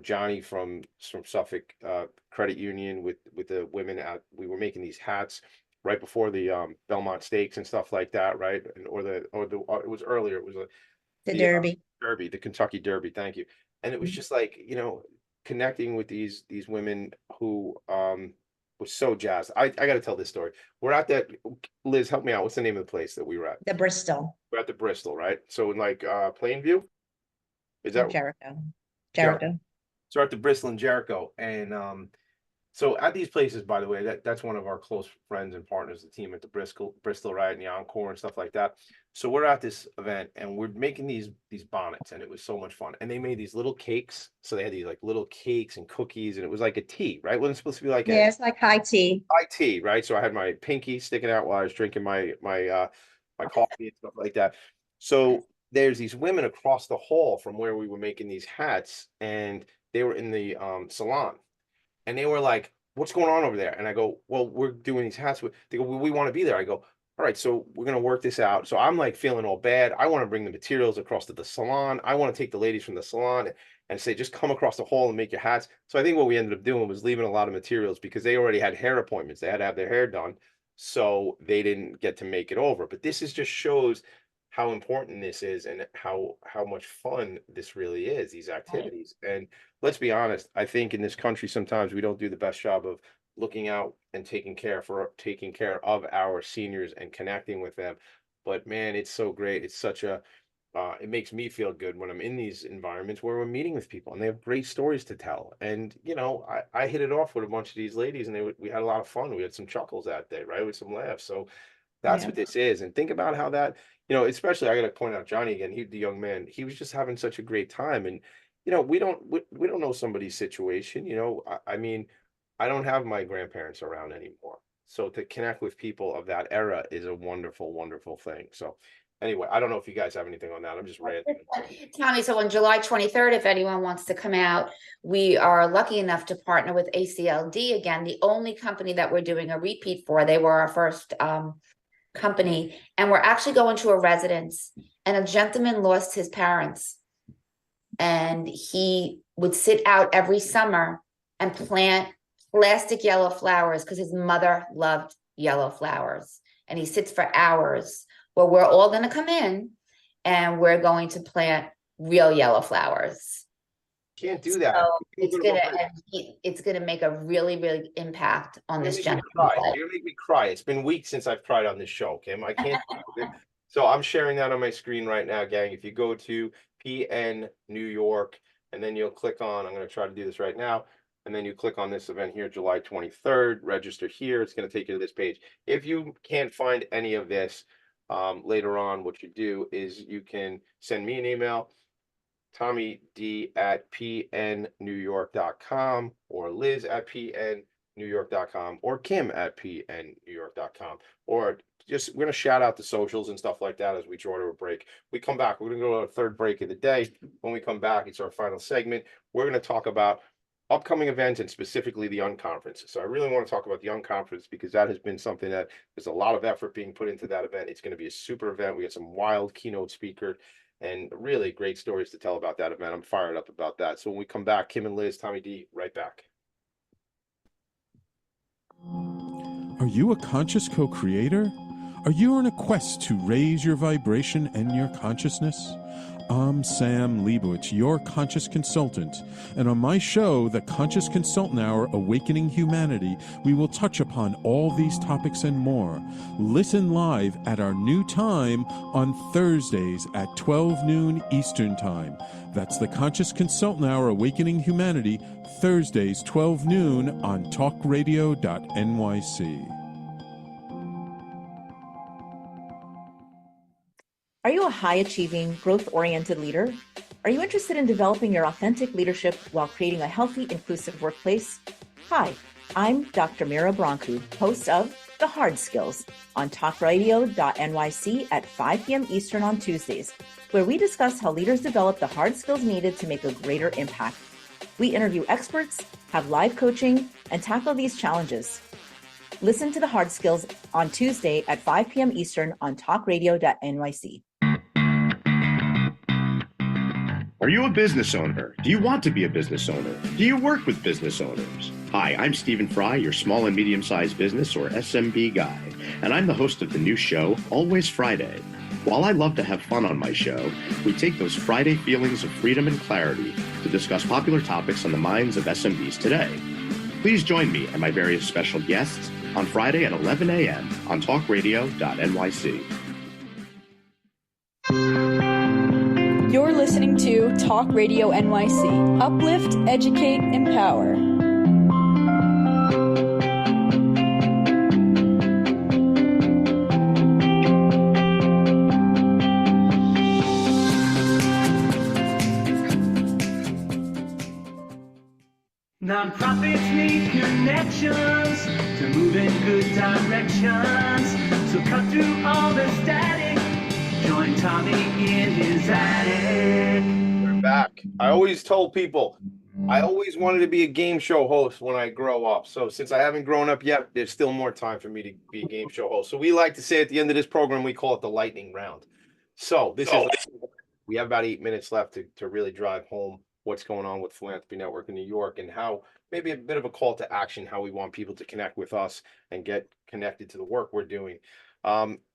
Johnny from Suffolk Credit Union with the women out. We were making these hats right before the Belmont Stakes and stuff like that, right? And it was earlier. It was the Derby. Derby, the Kentucky Derby. Thank you. And it was just like connecting with these women who was so jazzed. I got to tell this story. We're at that. Liz, help me out. What's the name of the place that we were at? The Bristol. We're at the Bristol, right? So in like Plainview. Is that Jericho? So at the Bristol and Jericho, and so at these places, by the way, that's one of our close friends and partners, the team at the Bristol, right, and the Encore and stuff like that. So we're at this event and we're making these bonnets, and it was so much fun. And they made these little cakes, so they had these like little cakes and cookies, and it was like a tea, right? It wasn't supposed to be like it's like high tea. High tea, right? So I had my pinky sticking out while I was drinking my coffee and stuff like that. So there's these women across the hall from where we were making these hats, and they were in the salon, and they were like, "What's going on over there?" And I go, "Well, we're doing these hats." They go, "Well, we want to be there." I go, "All right, so we're going to work this out." So I'm like feeling all bad. I want to bring the materials across to the salon. I want to take the ladies from the salon and say, just come across the hall and make your hats. So I think what we ended up doing was leaving a lot of materials because they already had hair appointments. They had to have their hair done. So they didn't get to make it over. But this just shows how important this is and how much fun this really is, these activities. And let's be honest, I think in this country, sometimes we don't do the best job of looking out and taking care of our seniors and connecting with them. But man, it's so great. It's such a, it makes me feel good when I'm in these environments where we're meeting with people and they have great stories to tell. And, I hit it off with a bunch of these ladies, and we had a lot of fun. We had some chuckles that day, right? With some laughs. So that's what this is. And think about how that, especially I got to point out Johnny again, the young man, he was just having such a great time. And, we don't know somebody's situation, I mean, I don't have my grandparents around anymore. So to connect with people of that era is a wonderful, wonderful thing. So anyway, I don't know if you guys have anything on that. I'm just ranting. Tommy, so on July 23rd, if anyone wants to come out, we are lucky enough to partner with ACLD again, the only company that we're doing a repeat for. They were our first company, and we're actually going to a residence, and a gentleman lost his parents. And he would sit out every summer and plant plastic yellow flowers because his mother loved yellow flowers. And he sits for hours. Well, we're all going to come in and we're going to plant real yellow flowers. Can't do that. So it's gonna make a really big impact on this gentleman's life. You're gonna make me cry. It's been weeks since I've cried on this show, Kim. I can't. So I'm sharing that on my screen right now, gang. If you go to PN New York, and then you'll click on, I'm gonna try to do this right now, and then you click on this event here, July 23rd, register here. It's gonna take you to this page. If you can't find any of this later on, what you do is you can send me an email, TommyD@pnnewyork.com, or Liz@pnnewyork.com, or Kim@pnnewyork.com, or just, we're going to shout out the socials and stuff like that as we draw to a break. We come back, we're going to go to our third break of the day. When we come back, it's our final segment. We're going to talk about upcoming events and specifically the unconference. So I really want to talk about the unconference because that has been something that there's a lot of effort being put into that event. It's going to be a super event. We got some wild keynote speakers and really great stories to tell about that event. I'm fired up about that. So when we come back, Kim and Liz, Tommy D, right back. Are you a conscious co-creator? Are you on a quest to raise your vibration and your consciousness? I'm Sam Leibowitz, your conscious consultant, and on my show, The Conscious Consultant Hour, Awakening Humanity, we will touch upon all these topics and more. Listen live at our new time on Thursdays at 12 noon Eastern Time. That's The Conscious Consultant Hour, Awakening Humanity, Thursdays 12 noon on talkradio.nyc. Are you a high-achieving, growth-oriented leader? Are you interested in developing your authentic leadership while creating a healthy, inclusive workplace? Hi, I'm Dr. Mira Brancu, host of The Hard Skills on talkradio.nyc at 5 p.m. Eastern on Tuesdays, where we discuss how leaders develop the hard skills needed to make a greater impact. We interview experts, have live coaching, and tackle these challenges. Listen to The Hard Skills on Tuesday at 5 p.m. Eastern on talkradio.nyc. Are you a business owner? Do you want to be a business owner? Do you work with business owners? Hi, I'm Stephen Fry, your small and medium-sized business or SMB guy, and I'm the host of the new show, Always Friday. While I love to have fun on my show, we take those Friday feelings of freedom and clarity to discuss popular topics on the minds of SMBs today. Please join me and my various special guests on Friday at 11 a.m. on talkradio.nyc. You're listening to Talk Radio NYC. Uplift, educate, empower. Nonprofits need connections to move in good directions. So cut through all the static. Join Tommy in his attic. We're back. I always told people I always wanted to be a game show host when I grow up. So since I haven't grown up yet, there's still more time for me to be a game show host. So we like to say at the end of this program, we call it the lightning round. So we have about 8 minutes left to really drive home what's going on with Philanthropy Network in New York and how maybe a bit of a call to action, how we want people to connect with us and get connected to the work we're doing.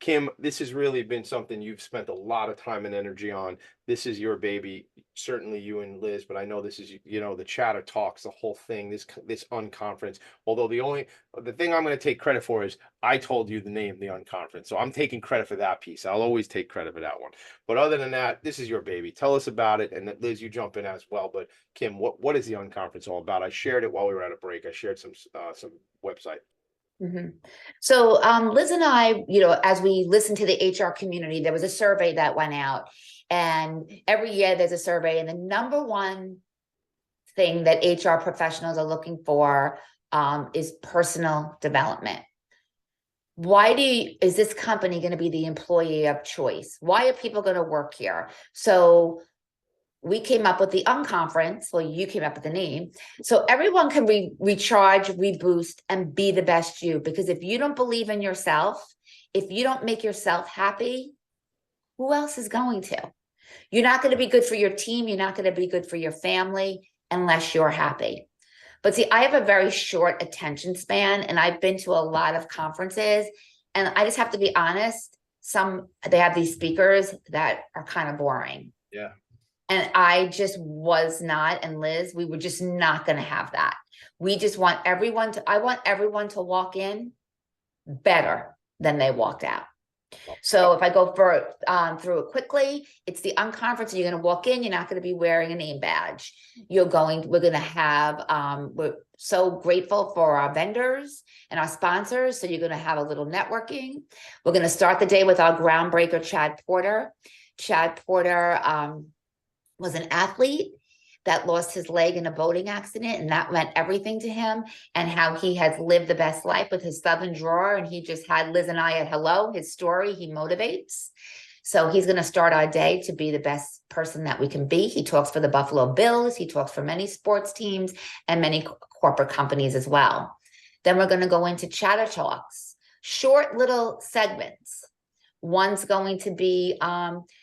Kim, this has really been something you've spent a lot of time and energy on. This is your baby, certainly you and Liz, but I know this is, you know, the chatter talks, the whole thing, this unconference. Although the thing I'm going to take credit for is I told you the name, the unconference. So I'm taking credit for that piece. I'll always take credit for that one. But other than that, this is your baby. Tell us about it. And Liz, you jump in as well. But Kim, what is the unconference all about? I shared it while we were at a break. I shared some website. Mm-hmm. So Liz and I, you know, as we listened to the HR community, there was a survey that went out, and every year there's a survey, and the number one thing that HR professionals are looking for is personal development. Is this company going to be the employee of choice? Why are people going to work here? So we came up with the unconference. Well, you came up with the name. So everyone can recharge, reboost, and be the best you. Because if you don't believe in yourself, if you don't make yourself happy, who else is going to? You're not going to be good for your team. You're not going to be good for your family unless you're happy. But see, I have a very short attention span, and I've been to a lot of conferences, and I just have to be honest. They have these speakers that are kind of boring. Yeah. And I just was not, and Liz, we were just not going to have that. We just want I want everyone to walk in better than they walked out. So if I go through it quickly, it's the unconference. You're going to walk in. You're not going to be wearing a name badge. We're going to have, we're so grateful for our vendors and our sponsors. So you're going to have a little networking. We're going to start the day with our groundbreaker, Chad Porter. Chad Porter was an athlete that lost his leg in a boating accident, and that meant everything to him, and how he has lived the best life with his Southern drawer. And he just had Liz and I at hello. His story, he motivates. So he's going to start our day to be the best person that we can be. He talks for the Buffalo Bills. He talks for many sports teams and many corporate companies as well. Then we're going to go into chatter talks, short little segments. One's going to be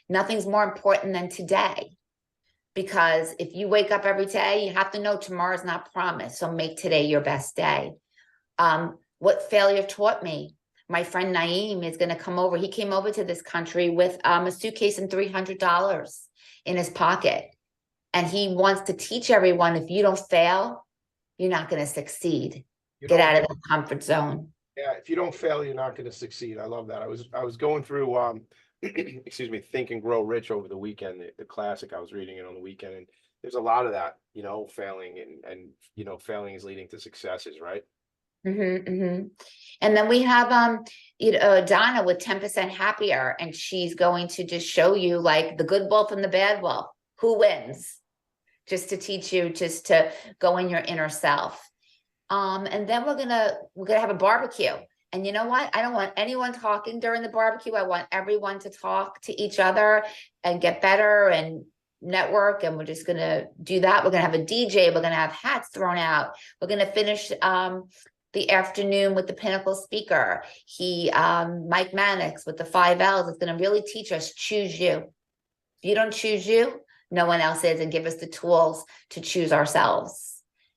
nothing's more important than today. Because if you wake up every day, you have to know tomorrow's not promised. So make today your best day. What failure taught me. My friend Naeem is going to come over. He came over to this country with a suitcase and $300 in his pocket. And he wants to teach everyone, if you don't fail, you're not going to succeed. Get out of the comfort zone. Yeah, if you don't fail, you're not going to succeed. I love that. I was going through excuse me, Think and Grow Rich over the weekend, the classic. I was reading it on the weekend, and there's a lot of that, failing and failing is leading to successes, right? And then we have Donna with 10% Happier, and she's going to just show you like the good wolf and the bad wolf, who wins, just to teach you just to go in your inner self. And then we're gonna have a barbecue. And you know what? I don't want anyone talking during the barbecue. I want everyone to talk to each other and get better and network. And we're just going to do that. We're going to have a DJ. We're going to have hats thrown out. We're going to finish the afternoon with the pinnacle speaker. Mike Mannix with the 5 L's. It's going to really teach us, choose you. If you don't choose you, no one else is, and give us the tools to choose ourselves.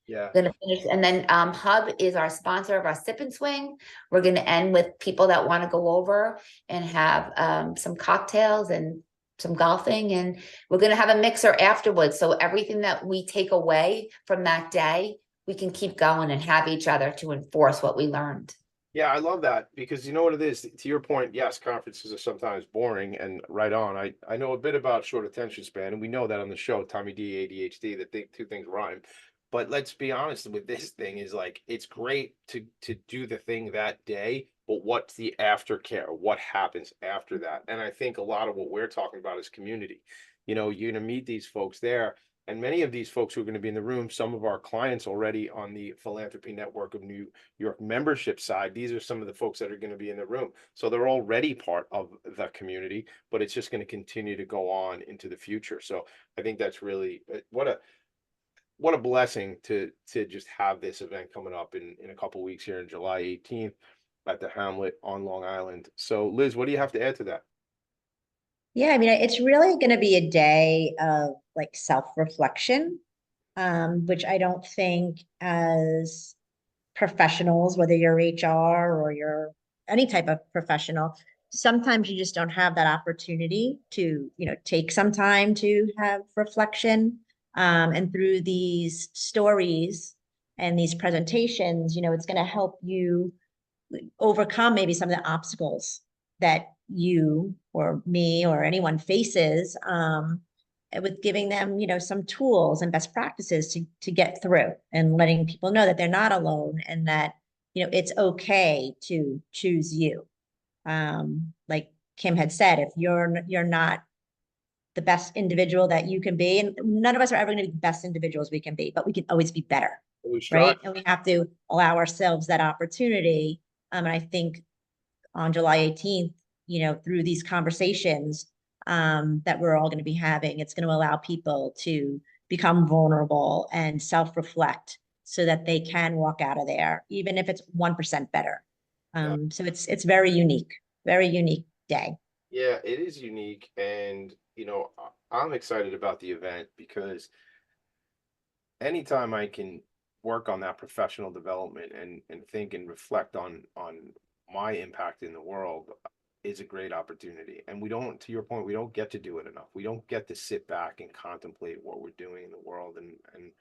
Yeah. Going to finish, and then Hub is our sponsor of our Sip and Swing. We're going to end with people that want to go over and have some cocktails and some golfing, and we're going to have a mixer afterwards. So everything that we take away from that day, we can keep going and have each other to enforce what we learned. Yeah, I love that, because you know what it is. To your point, yes, conferences are sometimes boring, and right on. I know a bit about short attention span, and we know that on the show, Tommy D, ADHD, that two things rhyme. But let's be honest with this thing is like, it's great to do the thing that day, but what's the aftercare? What happens after that? And I think a lot of what we're talking about is community. You're going to meet these folks there, and many of these folks who are going to be in the room, some of our clients already on the Philanthropy Network of New York membership side, these are some of the folks that are going to be in the room. So they're already part of the community, but it's just going to continue to go on into the future. So I think that's really what a blessing to just have this event coming up in a couple weeks here in July 18th at the Hamlet on Long Island. So Liz, what do you have to add to that? Yeah, I mean, it's really going to be a day of like self-reflection, which I don't think as professionals, whether you're HR or you're any type of professional, sometimes you just don't have that opportunity to, take some time to have reflection. And through these stories and these presentations, it's going to help you overcome maybe some of the obstacles that you or me or anyone faces, with giving them, some tools and best practices to get through, and letting people know that they're not alone, and that, it's okay to choose you. Like Kim had said, if you're not the best individual that you can be, and none of us are ever going to be the best individuals we can be, but we can always be better, right? And we have to allow ourselves that opportunity. And I think on July 18th, through these conversations that we're all going to be having, it's going to allow people to become vulnerable and self-reflect so that they can walk out of there, even if it's 1% better. So it's very unique day. Yeah, it is unique. And I'm excited about the event because anytime I can work on that professional development and think and reflect on my impact in the world is a great opportunity. And we don't, to your point, we don't get to do it enough. We don't get to sit back and contemplate what we're doing in the world. And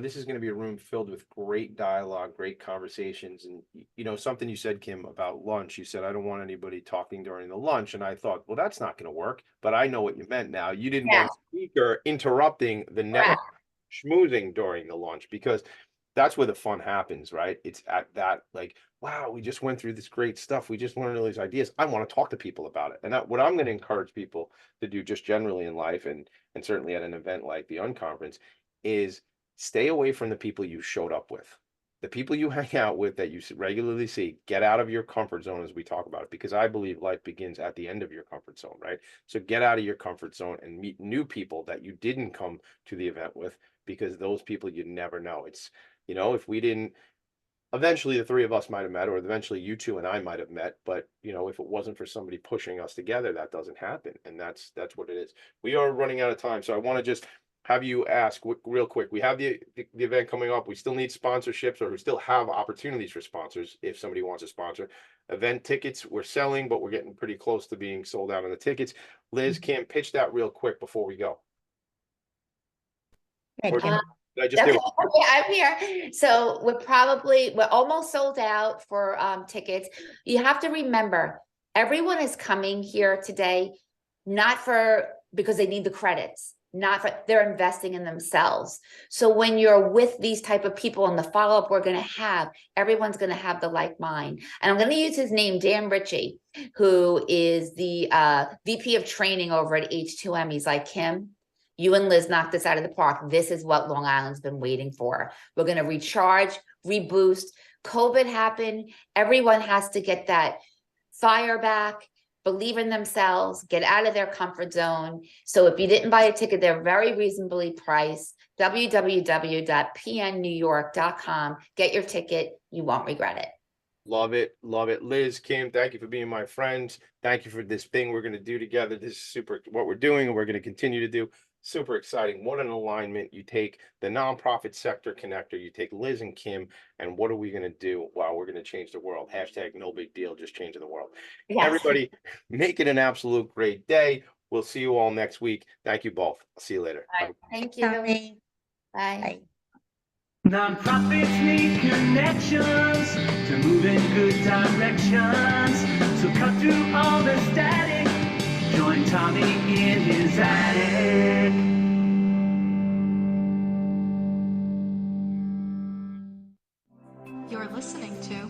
this is going to be a room filled with great dialogue, great conversations. And, something you said, Kim, about lunch, you said, I don't want anybody talking during the lunch. And I thought, well, that's not going to work. But I know what you meant now. You didn't want a speaker interrupting the network schmoozing during the lunch, because that's where the fun happens, right? It's at that, like, wow, we just went through this great stuff. We just learned all these ideas. I want to talk to people about it. And what I'm going to encourage people to do just generally in life, and certainly at an event like the Unconference, is stay away from the people you showed up with. The people you hang out with that you regularly see, get out of your comfort zone as we talk about it, because I believe life begins at the end of your comfort zone, right? So get out of your comfort zone and meet new people that you didn't come to the event with, because those people you never know. It's, if we didn't, eventually the three of us might have met, or eventually you two and I might have met, but if it wasn't for somebody pushing us together, that doesn't happen. And that's what it is. We are running out of time, so I want to just have you ask real quick. We have the event coming up. We still need sponsorships, or we still have opportunities for sponsors if somebody wants to sponsor. Event tickets we're selling, but we're getting pretty close to being sold out on the tickets. Liz, Kim, pitch that real quick before we go. Or did I just do it? Okay, I'm here. So we're almost sold out for tickets. You have to remember, everyone is coming here today, not because they need the credits. They're investing in themselves. So when you're with these type of people and the follow-up we're going to have, everyone's going to have the like mind. And I'm going to use his name, Dan Ritchie, who is the VP of training over at H2M. He's like, Kim, you and Liz knocked this out of the park. This is what Long Island's been waiting for. We're going to recharge, reboost. COVID happened. Everyone has to get that fire back, believe in themselves, get out of their comfort zone. So if you didn't buy a ticket, they're very reasonably priced. www.pnnewyork.com. Get your ticket. You won't regret it. Love it. Love it. Liz, Kim, thank you for being my friends. Thank you for this thing we're going to do together. This is super what we're doing, and we're going to continue to do. Super exciting. What an alignment. You take the nonprofit sector connector, you take Liz and Kim, and what are we going to do? Wow, we're going to change the world. Hashtag no big deal, just changing the world. Yes. Everybody, make it an absolute great day. We'll see you all next week. Thank you both. I'll see you later. Right. Thank you. Bye. Bye. Nonprofits need connections to move in good directions. So cut through all the static. Join Tommy in his attic. You're listening to